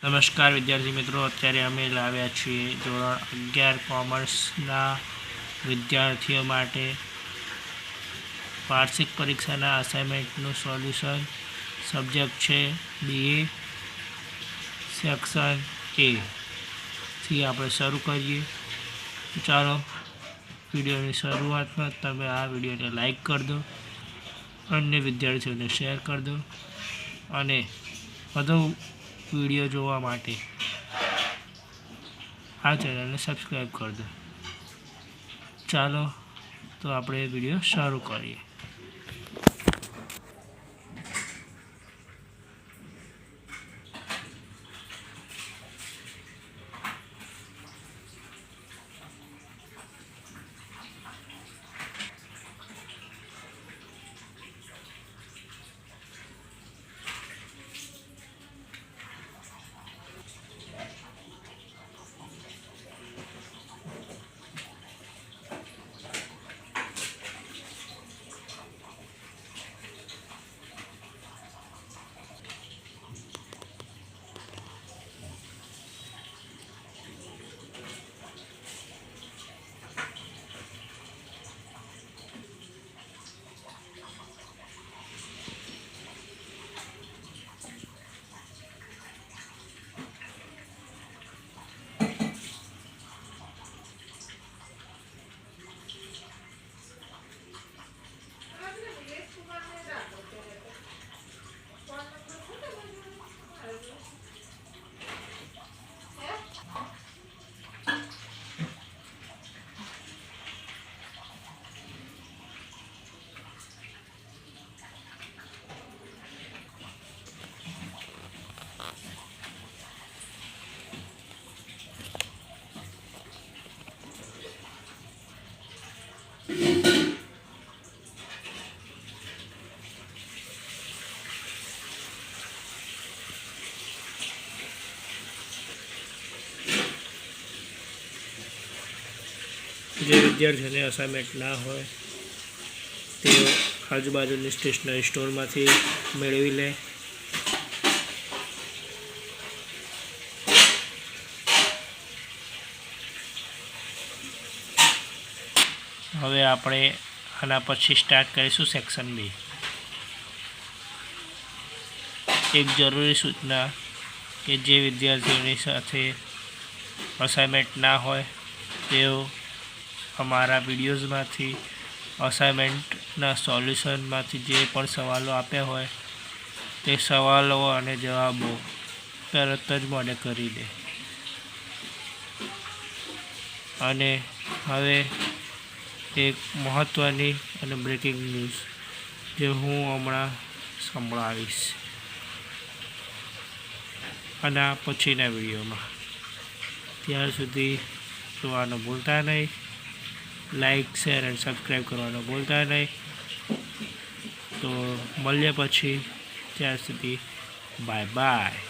નમસ્કાર વિદ્યાર્થી મિત્રો, અત્યારે અમે લાવ્યા છીએ ધોરણ 11 કોમર્સના વિદ્યાર્થીઓ માટે વાર્ષિક પરીક્ષાના અસાઇનમેન્ટનું સોલ્યુશન. સબ્જેક્ટ છે BA સેક્શન A થી આપણે શરૂ કરીએ. ચાલો, વિડીયોની શરૂઆતમાં તમે આ વિડીયોને લાઈક કરી દો, અન્ય વિદ્યાર્થીઓને શેર કરી દો અને વધુ વિડીયો જોવા માટે આ ચેનલને સબસ્ક્રાઈબ કરી દો. ચાલો તો આપણે વિડીયો શરૂ કરીએ. જે વિદ્યાર્થીઓને અસાઇનમેન્ટ ના હોય તેઓ આજુબાજુની સ્ટેશનરી સ્ટોરમાંથી મેળવી લે. હવે આપણે આના પછી સ્ટાર્ટ કરીશું સેક્શન B. એક જરૂરી સૂચના કે જે વિદ્યાર્થીઓની સાથે અસાઇનમેન્ટ ના હોય તેઓ અમારા વિડીયોઝમાંથી અસાઇનમેન્ટના સોલ્યુશનમાંથી જે પણ સવાલો આપ્યા હોય તે સવાલો અને જવાબો તરત જ મને કરી દે. અને હવે એક મહત્ત્વની અને બ્રેકિંગ ન્યૂઝ જે હું હમણાં સંભળાવીશ આના પછીના વિડીયોમાં. ત્યાર સુધી જોવાનું ભૂલતા નહીં, લાઈક, શેર અને સબસ્ક્રાઈબ કરવાનું ભૂલતા નહીં. તો મળીએ પછી, ત્યાર સુધી બાય બાય.